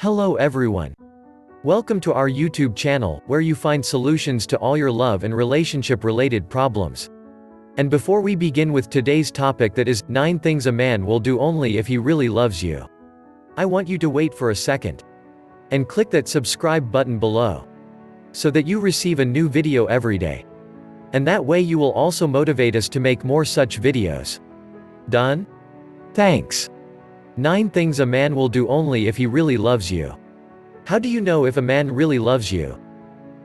Hello everyone. Welcome to our YouTube channel, where you find solutions to all your love and relationship related problems. And before we begin with today's topic, that is, 9 things a man will do only if he really loves you, I want you to wait for a second and click that subscribe button below, so that you receive a new video every day. And that way you will also motivate us to make more such videos. Done? Thanks. 9 things a man will do only if he really loves you. How do you know if a man really loves you?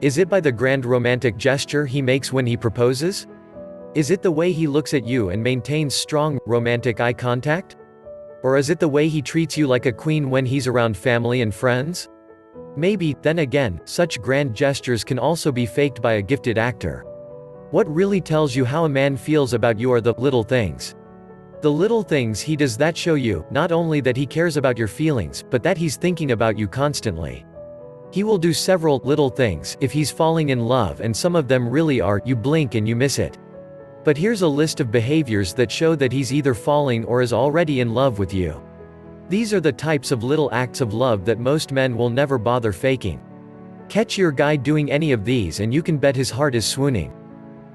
Is it by the grand romantic gesture he makes when he proposes? Is it the way he looks at you and maintains strong, romantic eye contact? Or is it the way he treats you like a queen when he's around family and friends? Maybe. Then again, such grand gestures can also be faked by a gifted actor. What really tells you how a man feels about you are the little things. The little things he does that show you, not only that he cares about your feelings, but that he's thinking about you constantly. He will do several little things if he's falling in love, and some of them really are, you blink and you miss it. But here's a list of behaviors that show that he's either falling or is already in love with you. These are the types of little acts of love that most men will never bother faking. Catch your guy doing any of these and you can bet his heart is swooning.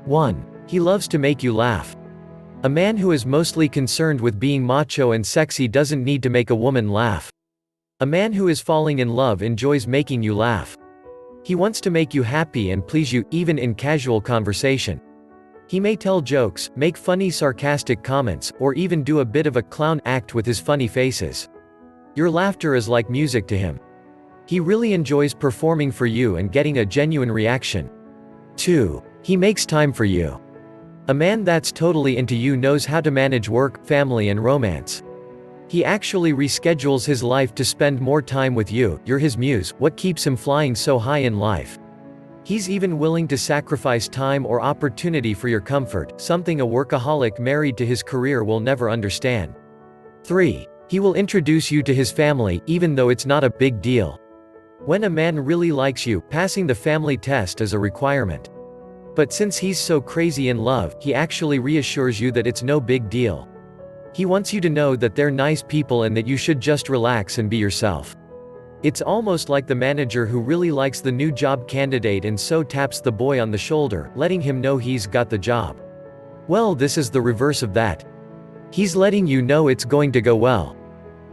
1. He loves to make you laugh. A man who is mostly concerned with being macho and sexy doesn't need to make a woman laugh. A man who is falling in love enjoys making you laugh. He wants to make you happy and please you, even in casual conversation. He may tell jokes, make funny sarcastic comments, or even do a bit of a clown act with his funny faces. Your laughter is like music to him. He really enjoys performing for you and getting a genuine reaction. 2. He makes time for you. A man that's totally into you knows how to manage work, family and romance. He actually reschedules his life to spend more time with you. You're his muse, what keeps him flying so high in life. He's even willing to sacrifice time or opportunity for your comfort, something a workaholic married to his career will never understand. 3. He will introduce you to his family, even though it's not a big deal. When a man really likes you, passing the family test is a requirement. But since he's so crazy in love, he actually reassures you that it's no big deal. He wants you to know that they're nice people and that you should just relax and be yourself. It's almost like the manager who really likes the new job candidate and so taps the boy on the shoulder, letting him know he's got the job. Well, this is the reverse of that. He's letting you know it's going to go well.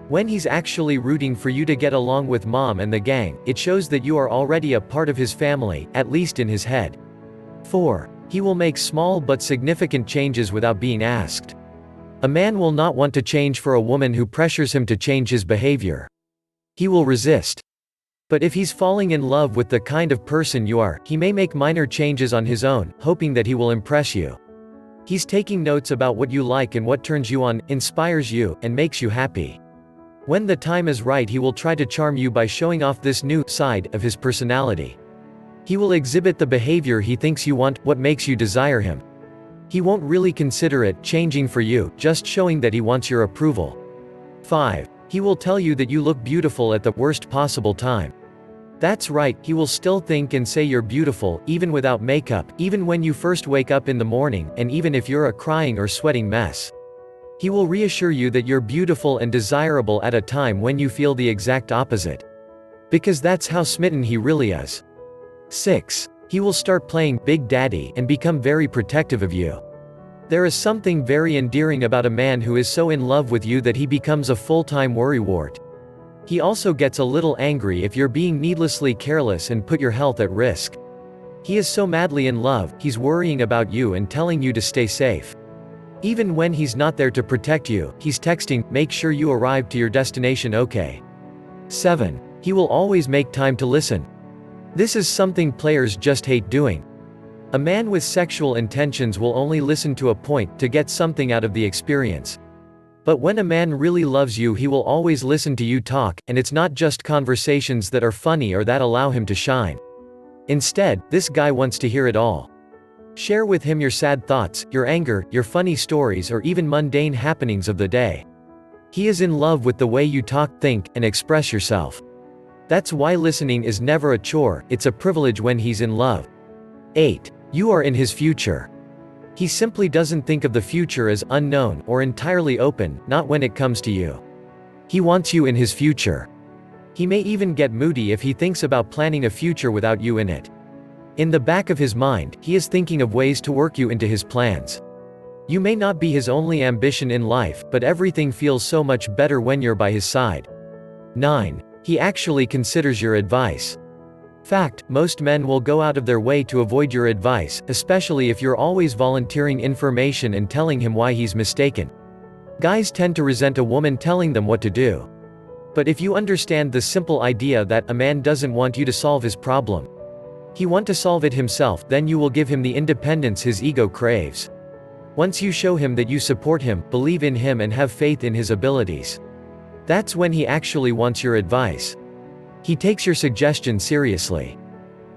When he's actually rooting for you to get along with mom and the gang, it shows that you are already a part of his family, at least in his head. 4. He will make small but significant changes without being asked. A man will not want to change for a woman who pressures him to change his behavior. He will resist. But if he's falling in love with the kind of person you are, he may make minor changes on his own, hoping that he will impress you. He's taking notes about what you like and what turns you on, inspires you, and makes you happy. When the time is right, he will try to charm you by showing off this new side of his personality. He will exhibit the behavior he thinks you want, what makes you desire him. He won't really consider it changing for you, just showing that he wants your approval. 5. He will tell you that you look beautiful at the worst possible time. That's right, he will still think and say you're beautiful, even without makeup, even when you first wake up in the morning, and even if you're a crying or sweating mess. He will reassure you that you're beautiful and desirable at a time when you feel the exact opposite. Because that's how smitten he really is. 6. He will start playing Big Daddy and become very protective of you. There is something very endearing about a man who is so in love with you that he becomes a full-time worrywart. He also gets a little angry if you're being needlessly careless and put your health at risk. He is so madly in love, he's worrying about you and telling you to stay safe. Even when he's not there to protect you, he's texting, make sure you arrive to your destination okay. 7. He will always make time to listen. This is something players just hate doing. A man with sexual intentions will only listen to a point, to get something out of the experience. But when a man really loves you, he will always listen to you talk, and it's not just conversations that are funny or that allow him to shine. Instead, this guy wants to hear it all. Share with him your sad thoughts, your anger, your funny stories, or even mundane happenings of the day. He is in love with the way you talk, think, and express yourself. That's why listening is never a chore, it's a privilege when he's in love. 8. You are in his future. He simply doesn't think of the future as unknown or entirely open, not when it comes to you. He wants you in his future. He may even get moody if he thinks about planning a future without you in it. In the back of his mind, he is thinking of ways to work you into his plans. You may not be his only ambition in life, but everything feels so much better when you're by his side. 9. He actually considers your advice. Fact: most men will go out of their way to avoid your advice, especially if you're always volunteering information and telling him why he's mistaken. Guys tend to resent a woman telling them what to do. But if you understand the simple idea that a man doesn't want you to solve his problem, he wants to solve it himself, then you will give him the independence his ego craves. Once you show him that you support him, believe in him and have faith in his abilities, that's when he actually wants your advice. He takes your suggestion seriously.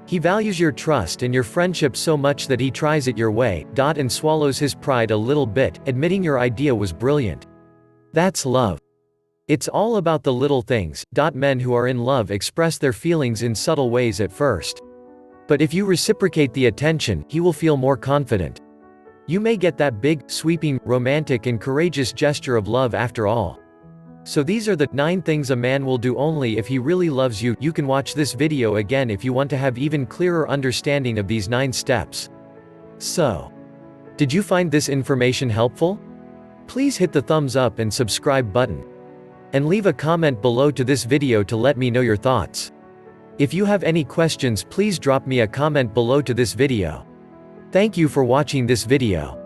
He values your trust and your friendship so much that he tries it your way, and swallows his pride a little bit, admitting your idea was brilliant. That's love. It's all about the little things. Men who are in love express their feelings in subtle ways at first. But if you reciprocate the attention, he will feel more confident. You may get that big, sweeping, romantic and courageous gesture of love after all. So these are the 9 things a man will do only if he really loves you. You can watch this video again if you want to have even clearer understanding of these 9 steps. So, did you find this information helpful? Please hit the thumbs up and subscribe button. And leave a comment below to this video to let me know your thoughts. If you have any questions, please drop me a comment below to this video. Thank you for watching this video.